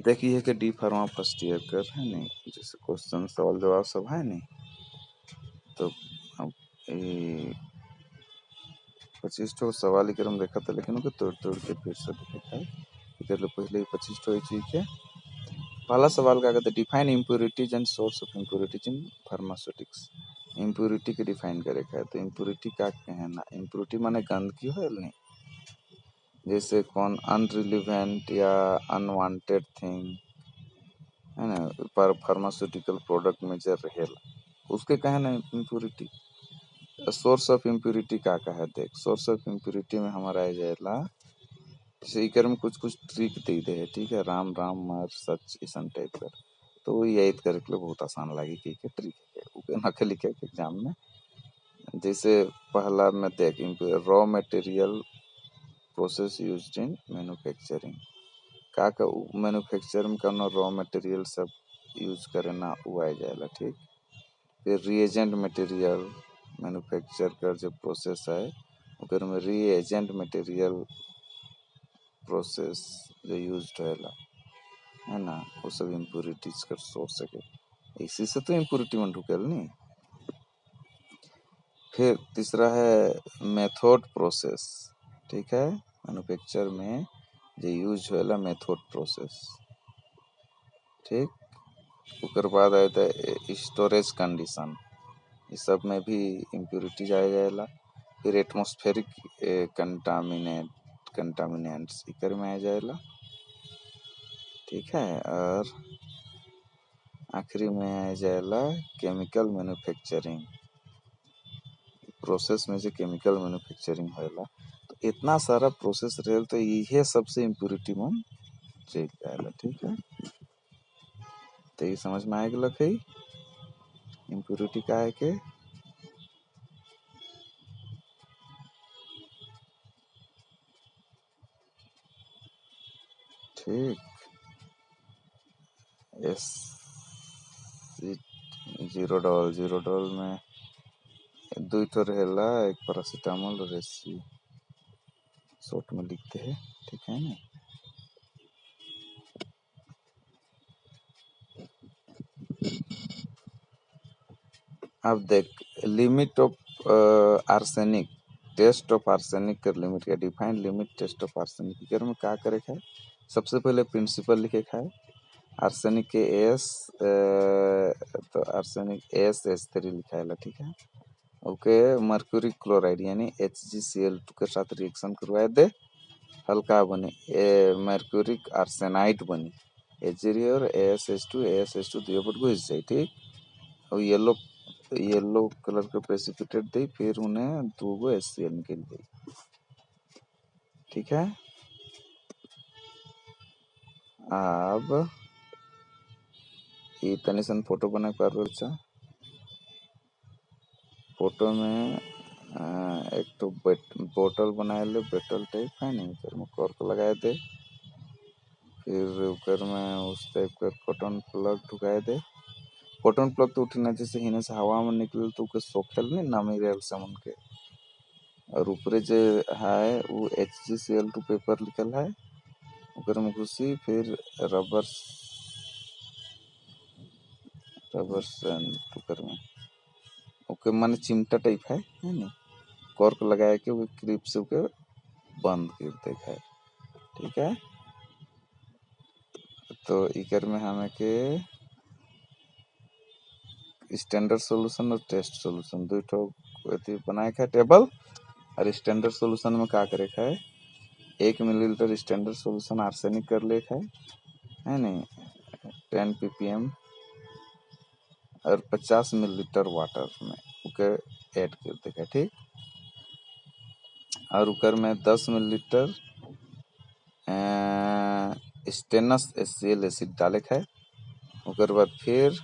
देखिए कि D pharma first year कर है नहीं, जैसे क्वेश्चन सवाल जवाब सब है नहीं, तो अब 25 ठो सवाल एक देखा था, लेकिन उनके तोड़ तोड़ के फिर से देखा है पहले 25 ठो चीज के। पहला सवाल का कहते define impurities and source of impurities in pharmaceutics. Impurity के डिफाइन करे का है, तो इम्प्योरिटी का कहना, इम्प्योरिटी माने गंदगी हो नहीं, जैसे कौन अनरिलीवेंट या अनवांटेड थिंग है ना, पर फार्मास्यूटिकल प्रोडक्ट में जो रहेला उसके कहना इम्प्योरिटी। सोर्स ऑफ इम्प्योरिटी का है, देख सोर्स ऑफ इम्प्योरिटी में हमारा आ जाएगा, जैसे इकर में कुछ कुछ ट्रिक दे दे है, ठीक है, राम राम मर सच ऐसा टाइप कर, तो वो याद करे के लिए बहुत आसान लगे कि ट्रिक है ना के लिखे एग्जाम में। जैसे पहला में देख raw material process used in manufacturing, का मैन्युफैक्चर में कौन रॉ मटेरियल सब यूज करे ना वो आ जाएगा, ठीक। फिर रिएजेंट मटेरियल मैन्युफैक्चर का जो प्रोसेस है उकर में रिएजेंट मटेरियल प्रोसेस जो यूज होएला है ना, वो सब इम्प्योरिटीज का सोर्स है, इसी से तो इम्प्योरिटी में ढुकेल नहीं। फिर तीसरा है मेथड प्रोसेस, ठीक है, मैन्युफैक्चर में जो यूज होएला मेथड प्रोसेस, ठीक। उसके बाद आता है स्टोरेज कंडीशन, इस सब में भी इम्प्योरिटीज आ जाएगा। फिर एटमॉस्फेरिक कंटामिनेंट्स इकर में आ जाएगा, ठीक है। और आखिरी में आ जाएगा केमिकल मैन्युफैक्चरिंग, प्रोसेस में जो केमिकल मैन्युफैक्चरिंग होएला, तो इतना सारा प्रोसेस रहे तो ये सबसे इम्प्योरिटी में चेक जाएगा, ठीक है। तो ये समझ में आए गलक है इम्प्योरिटी का है के, ठीक। एस जीरो डॉल में दो तो रहेला, एक पैरासीटामोल और एसी शॉर्ट में लिखते हैं, ठीक है ना। अब देख limit of arsenic, test of arsenic कर लिमिट का define limit test of arsenic कर में क्या करे है, सबसे पहले प्रिंसिपल लिखे है आर्सेनिक के एस, तो आर्सेनिक AsH3 लिखा है, ठीक है। ओके मर्क्यूरी क्लोराइड यानी HgCl2 के साथ रिएक्शन करवाए दे, हल्का बने मर्क्यूरिक आर्सेनाइड बनी, H0 और AsH2 दिए पर घुस जाए, ठीक। और येलो कलर का प्रेसिपिटेट दे, फिर उन्हें 2 HCl निकल गई, ठीक है। अब ये तनिसन फोटो बना पार, फोटो में एक तो बोतल बनाए ले, बोतल टाइप है नहीं, फिर में कॉर्क लगाए दे, फिर ऊपर में उस टाइप का कॉटन प्लग ढुकाए दे। कॉटन प्लग तो उठना जैसे हिने से हवा में निकले तो उके सोखेल नहीं नामी रेल समन के, और ऊपर जो है वो HgCl2 पेपर लिखल है, ऊपर में घुसी, फिर रबर ऊपर में ओके माने चिमटा टाइप है नहीं, कॉर्क लगाए के वो क्लिप से उके बंद कर देखा है, ठीक है। तो इकर में हमें के स्टैंडर्ड सॉल्यूशन और टेस्ट सॉल्यूशन दो ठो बनाए है टेबल, और स्टैंडर्ड सॉल्यूशन में क्या करे है 1 मिलीलीटर स्टैंडर्ड सॉल्यूशन आर्सेनिक कर ले है नहीं 10 ppm और 50 मिलीलीटर वाटर में उके ऐड कर देगा, ठीक। और उकर में 10 मिलीलीटर स्टेनस HCl एसिड डाले है, उकर बाद फिर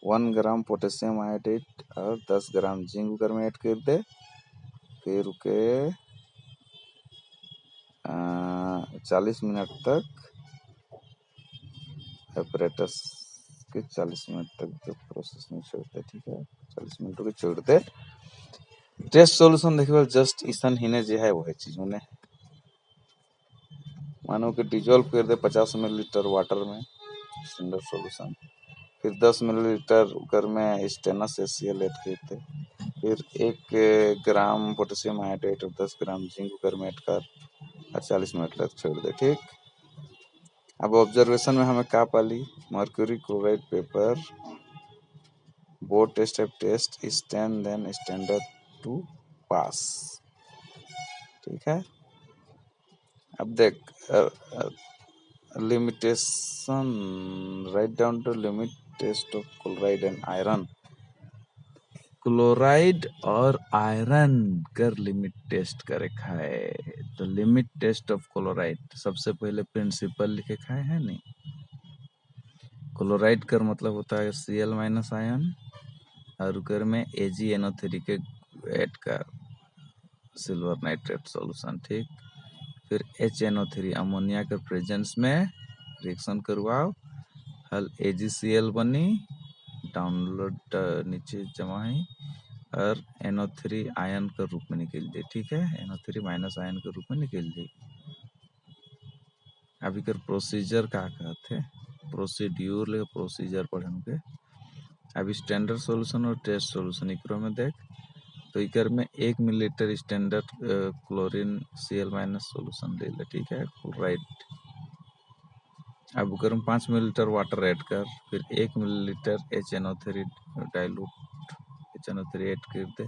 1 ग्राम पोटेशियम आयोडेट और 10 ग्राम जिंक उकर में ऐड कर दे, फिर उके 40 मिनट तक ऑपरेटर्स के 40 मिनट तक जो प्रोसेस में छोड़ते, ठीक है, 40 मिनट के छोड़ दे। टेस्ट सॉल्यूशन देखिए जस्ट ईसन हिने जो है वही चीज उन्हें मानो कि डिजोल्व कर दे 50 मिलीलीटर वाटर में स्टैंडर्ड सॉल्यूशन, फिर 10 मिलीलीटर कर में स्टेनस HCl ऐड कर दे, फिर 1 ग्राम पोटेशियम आयोडाइड और 10 ग्राम जिंक कर में ऐड कर और 40 मिनट तक छोड़ दे। ठीक, अब ऑब्जर्वेशन में हमें क्या पाली, mercury chloride paper both test have test stand then standard to pass. ठीक है, अब देख limitation, write down to limit test of chloride and iron. Chloride और आयरन कर लिमिट टेस्ट करे खाए, तो लिमिट टेस्ट ऑफ क्लोराइड सबसे पहले प्रिंसिपल लिखे खाए है नहीं। क्लोराइड कर मतलब होता है Cl माइनस आयन और कर में AgNO3 के ऐड कर सिल्वर नाइट्रेट सॉल्यूशन। ठीक, फिर HNO3 अमोनिया के प्रेजेंस में रिएक्शन करवाओ, हल AgCl बनी, डाउनलोड नीचे जमा है और NO3 आयन के रूप में निकल दे। ठीक है, NO3 माइनस आयन के रूप में निकल दे। अभी कर प्रोसीजर का कहते हैं, प्रोसीड्यूर ले प्रोसीजर पढ़ेंगे। अभी स्टैंडर्ड सॉल्यूशन और टेस्ट सॉल्यूशन इकरो में देख, तो इकर में 1 millilitre standard chlorine Cl minus solution ले ले। ठीक है, क्लोराइड। अब उकर में 5 मिलीलीटर वाटर ऐड कर, फिर 1 millilitre HNO3 dilute HNO3 add कर दे,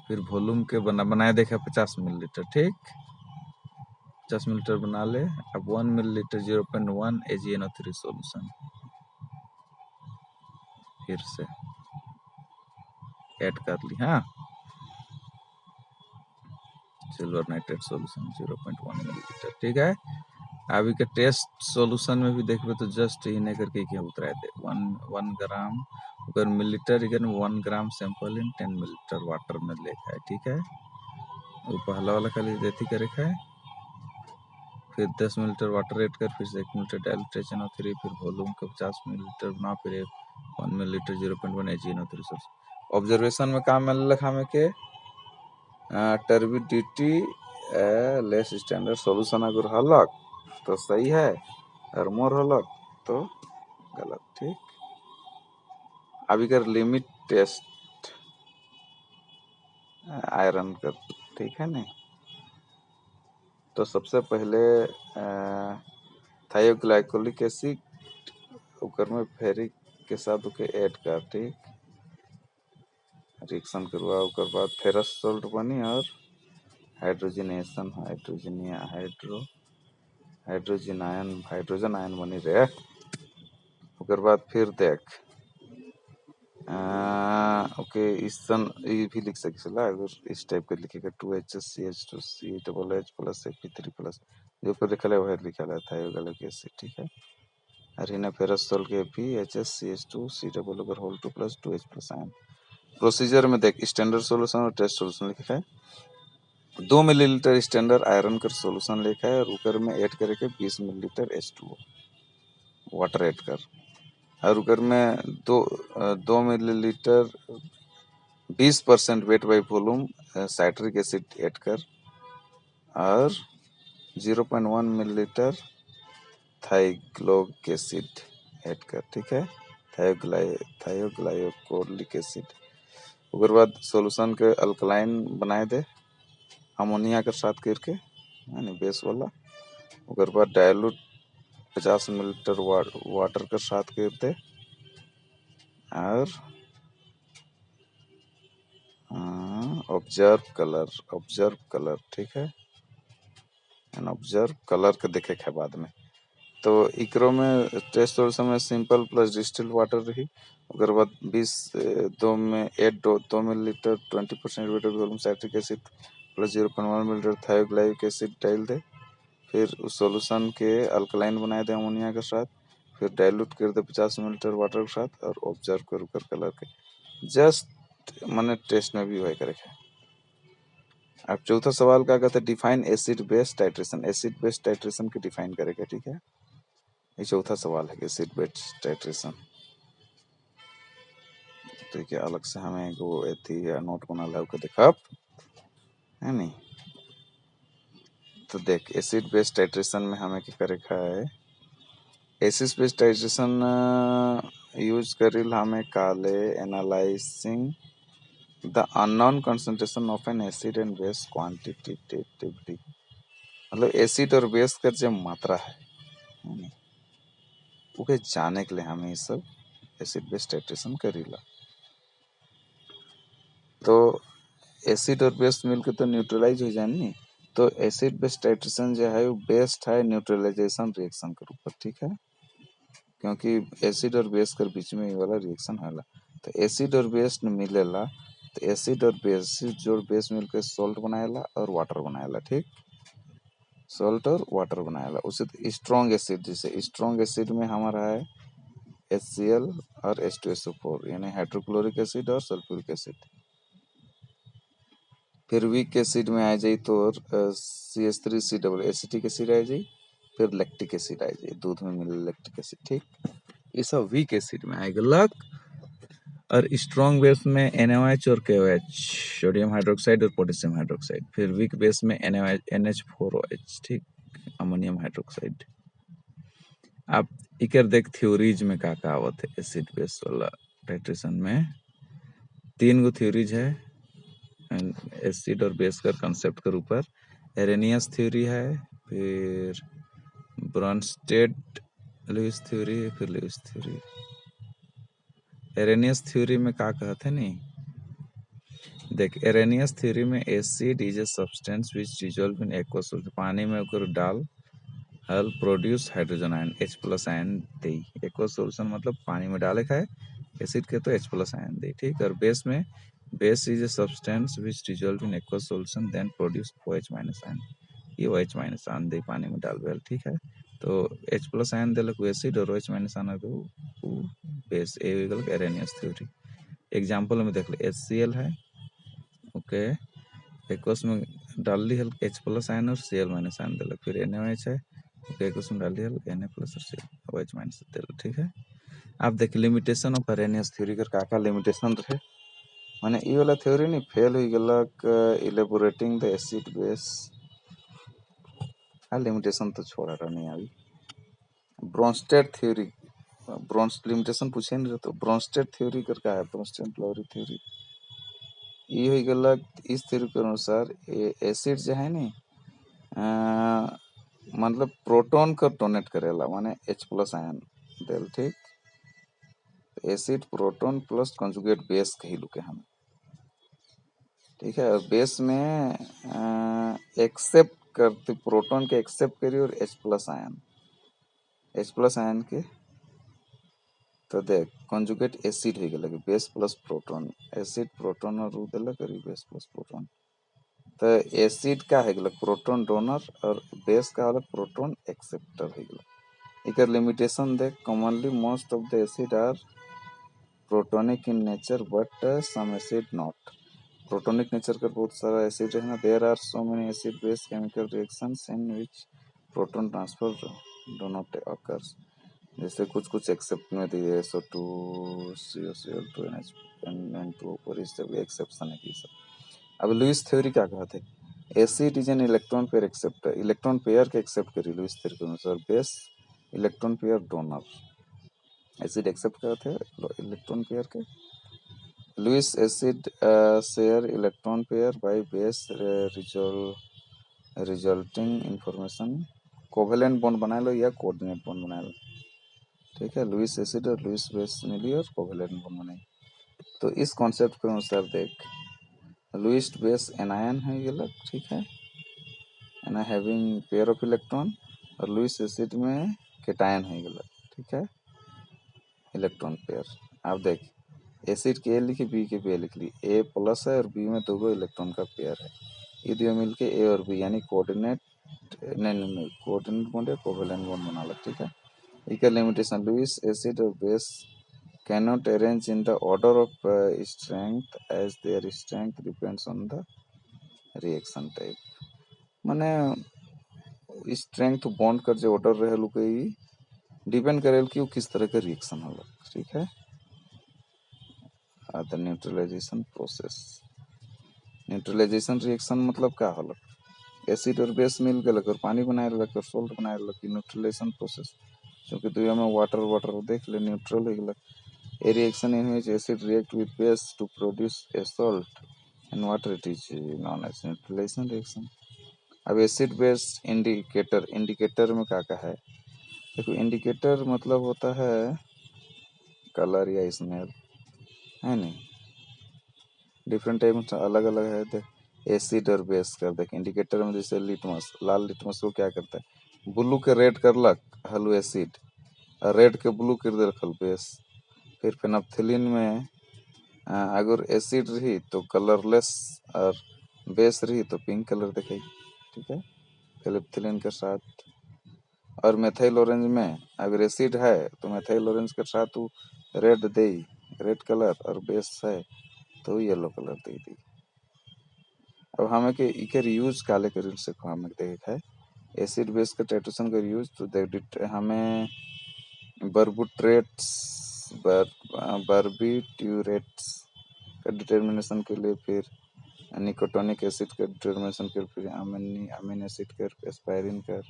फिर वॉल्यूम के बनाए देखा 50 मिलीलीटर। ठीक, 50 मिलीलीटर बना ले। अब 1 मिलीलीटर 0.1 AgNO3 सॉल्यूशन फिर से ऐड कर ली। हाँ, सिल्वर नाइट्रेट सॉल्यूशन 0.1 मिलीलीटर। ठीक है, अभी के टेस्ट सॉल्यूशन में भी देखबे तो जस्ट इन्हें करके क्या उतरा दे 1 ग्राम अगर मिलीलीटर, इधर 1 ग्राम सैंपल इन 10 मिलीलीटर वाटर में लेखा है। ठीक है, वो पहला वाला खाली देती करे है, फिर 10 मिलीलीटर वाटर ऐड कर, फिर से 1 मिलीलीटर डाइल्यूट HNO3, फिर वॉल्यूम का 50 मिलीलीटर बना, फिर 1 मिलीलीटर 0.1 AgNO3 सॉल्यूशन। ऑब्जर्वेशन में काम मिल रखा में के टर्बिडिटी लेस स्टैंडर्ड सॉल्यूशन अगर हलक तो सही है और मोर हलक तो गलत। ठीक, अभी कर लिमिट टेस्ट आयरन कर। ठीक है नहीं, तो सबसे पहले थायोग्लाइकोलिक एसिड ओकर में फेरिक के साथ ओके ऐड कर। ठीक, रिएक्शन करवा, ओकर बाद फेरस सोल्ट बनी और हाइड्रोजनेशन हाइड्रोजन आयन बनी रहे। ओकर बाद फिर देख ओके ईसन ये भी लिख सकेला, अगर इस टाइप के लिखेगा 2HCH2 CH plus Fe3 plus जो पर लिखा है वह लिखा है थायोग्लाइकोलिक एसिड। ठीक है, और इन्हें फेरस सोल्ट के भी HCH2 C होल 2 plus 2H plus ion. Procedure में देख स्टैंडर्ड सॉल्यूशन और टेस्ट सॉल्यूशन लिखा है, 2 मिलीलीटर स्टैंडर्ड आयरन कर सॉल्यूशन लिखा है और उकर में ऐड करके 20 मिलीलीटर H2O वाटर ऐड कर, और उकर में 2 millilitre 20% weight by volume citric acid add कर और 0.1 मिलीलीटर थाइग्लोइक एसिड ऐड कर। ठीक है, थायोग्लाइकोलिक एसिड। उसके बाद सॉल्यूशन के अल्कलाइन बनाए दे अमोनिया के साथ करके यानी बेस वाला। उसके बाद डाइल्यूट 50 मिलीलीटर वाटर के साथ कर दे और ऑब्जर्व कलर। ठीक है, एंड ऑब्जर्व कलर के देखे है बाद में। तो इकरो में टेस्ट सॉल्यूशन में सिंपल प्लस डिस्टिल्ड वाटर रही। उसके बाद 2 में 2 millilitre 20% weight volume citric acid plus 0.1 millilitre thioglycolic acid डाल दे, फिर उस सॉल्यूशन के अल्कलाइन बनाए दे अमोनिया के साथ, फिर डाइल्यूट कर दे 50 मिलीलीटर वाटर के साथ और ऑब्जर्व कर कलर के जस्ट मैंने टेस्ट में भी वही करे है। अब चौथा सवाल क्या कहते हैं, define acid base titration. Acid base titration के डिफाइन करेगा। ठीक है, ये चौथा सवाल है कि एसिड बेस टाइट्रेशन। तो क्या अलग से हमें वो नोट बना ला के देखा है नहीं। तो देख एसिड बेस टाइट्रेशन में हमें क्या करे है, एसिड बेस टाइट्रेशन यूज करिल हमें काले analysing the unknown concentration of N acid and base quantitatively, मतलब एसिड और बेस का जो मात्रा है वो जाने के लिए हमें ये सब एसिड बेस टाइट्रेशन करीला। तो एसिड और बेस मिलकर तो न्यूट्रलाइज हो जाए नहीं, तो एसिड बेस टाइट्रेशन जो है वो बेस्ड है न्यूट्रलाइजेशन रिएक्शन के ऊपर, ठीक है, क्योंकि एसिड और बेस के बीच में ये वाला रिएक्शन होला। तो एसिड और बेस मिलेला, तो एसिड और बेस जोड़ बेस मिलकर सॉल्ट बनाएला और वाटर बनाएला, ठीक, सॉल्ट और वाटर बनाएला। उसे स्ट्रॉन्ग एसिड, जैसे स्ट्रॉन्ग एसिड में हमारा है HCl और H2SO4 यानी हाइड्रोक्लोरिक एसिड और सल्फ्यूरिक एसिड। फिर वीक एसिड में आ जाए तो CH3C एसिटिक एसिड आ जाए, फिर लैक्टिक एसिड आ जाए, दूध में मिले लैक्टिक एसिड, ठीक, ये सब वीक एसिड में आएगा। और स्ट्रॉन्ग बेस में NaOH और KOH, सोडियम हाइड्रोक्साइड और पोटेशियम हाइड्रोक्साइड। फिर वीक बेस में NH4OH, ठीक, अमोनियम हाइड्रोक्साइड। आप इकर देख थ्योरीज में का आवत है एसिड बेस वाला टाइट्रेशन में, 3 गो थ्योरीज है एसिड और बेस का कंसेप्ट के ऊपर। एरेनियस थ्योरी है, फिर ब्रॉन्स्टेड लुईस थ्योरी, फिर लुईस थ्योरी। एरेनियस थ्योरी में का कहते हैं नहीं, देख एरेनियस थ्योरी में acid is a substance which dissolve in aqueous solution, पानी में ओकर डाल हल produce hydrogen ion H+ ion दे। एक्वस सॉल्यूशन मतलब पानी में डाले का है, एसिड के तो H+ आयन दे, ठीक। और बेस में base is a substance which dissolve in aqueous solution then produce OH- ion, ये OH- आयन दे पानी में डाल, ठीक है। तो H+ आयन दिलक एसिड और OH- आयन को बेस, एरेनियस थ्योरी। एग्जांपल में देख ले HCl है, ओके, एक्वस में डाल दी हल H+ आयन और Cl- आयन दिलक। फिर NaOH है, ओके, एक्वस में डाल दी हल Na+ और Cl OH- दिलक, ठीक है। आप देख लिमिटेशन ऑफ एरेनियस थ्योरी कर का लिमिटेशन रहे, माने ये वाला थ्योरी नहीं फेल हो गलक इलेबोरेटिंग द एसिड बेस, आ लिमिटेशन तो छोड़ा रहा नहीं अभी। ब्रोंस्टेड थ्योरी, ब्रोंस लिमिटेशन पूछे नहीं रहे, तो ब्रोंस्टेड थ्योरी कर का है, ब्रोंस्टेड लॉरी थ्योरी, ये हो गलक इस थ्योरी के अनुसार एसिड जो है नी मतलब प्रोटॉन का डोनेट करेला, माने H+ आयन देल, ठीक। Acid proton plus conjugate base कहिलू के हम, ठीक है। और बेस में एक्सेप्ट करते प्रोटॉन के एक्सेप्ट करी और H+ आयन, H+ आयन के, तो देख कंजुगेट एसिड हो गया base plus proton, acid proton और उ देलक और बेस प्लस प्रोटॉन। तो एसिड का है गलक प्रोटॉन डोनर और बेस का अलग प्रोटॉन एक्सेप्टर है गलक। इकर लिमिटेशन देख, commonly most of the acid are protonic in nature but some acid not. Protonic nature का बहुत सारा एसिड है ना, there are so many acid base chemical reactions in which proton transfer do not occurs, जैसे कुछ कुछ accept में दिए SO2 COCl2 NH2 पर इस सब एक्सेप्शन है ये सब। अब लुईस थ्योरी क्या कहते हैं, acid is an electron pair acceptor, electron pair के एक्सेप्ट करी लुईस थ्योरी के अनुसार, base electron pair donor, acid accept करते हैं इलेक्ट्रॉन पेयर के। Lewis acid share electron pair by base resulting information, covalent bond बना लो या कोऑर्डिनेट बॉन्ड बना लो, ठीक है। लुईस एसिड और लुईस बेस मिली और कोवेलेंट बॉन्ड बनाई। तो इस कॉन्सेप्ट के अनुसार देख लुईस बेस एनायन है ये लग, ठीक है, एना हैविंग पेयर ऑफ इलेक्ट्रॉन, और लुईस एसिड में केटायन है ये लग, ठीक है, इलेक्ट्रॉन पेयर। आप देख एसिड के ए लिखी बी के बी लिख ली, A+ है और बी में 2 इलेक्ट्रॉन का पेयर है, ये दिया मिलके ए और बी यानी कोऑर्डिनेट, नहीं कोऑर्डिनेट बॉन्ड या कोवेलेंट बॉन्ड बना लग, ठीक है। इका लिमिटेशन लुईस एसिड और base cannot arrange in the order of strength as their strength depends on the reaction type, माने स्ट्रेंथ बॉन्ड कर जो ऑर्डर रहे लो कोई डिपेंड करेल कि वो किस तरह का रिएक्शन होला, ठीक है। The neutralisation process, neutralisation reaction मतलब क्या होला, एसिड और बेस मिल गए और पानी बनाए रख और सोल्ट बनाए रख न्यूट्रलाइजेशन प्रोसेस क्योंकि दुनिया में वाटर वाटर देख ले न्यूट्रल हो गया a reaction in which acid react with base to produce a salt and water it is known as neutralisation reaction. अब एसिड बेस इंडिकेटर इंडिकेटर में क्या है देखो इंडिकेटर मतलब होता है कलर या स्मेल है नहीं डिफरेंट टाइप अलग अलग है देख एसिड और बेस कर देख इंडिकेटर में जैसे लिटमस लाल लिटमस को क्या करता है ब्लू के रेड करलक हलू एसिड और रेड के ब्लू कर दे रखल बेस फिर फेनोल्फथालीन में अगर एसिड रही तो कलरलेस और बेस रही तो पिंक कलर दिखेगी ठीक है फेनोल्फथालीन के साथ। और मेथाइल ऑरेंज में अगर एसिड है तो मेथाइल ऑरेंज के साथ वो रेड दे रेड कलर और बेस है तो येलो कलर दे दी। अब हमें के इकर यूज काले कर से हमें देख है एसिड बेस का टाइट्रेशन का यूज तो देख हमें बर्बुट्रेट्स बर्बिट्यूरेट्स का डिटर्मिनेशन के लिए फिर निकोटोनिक एसिड का डिटर्मिनेशन कर फिर अमीन एसिड कर एस्पायरिन कर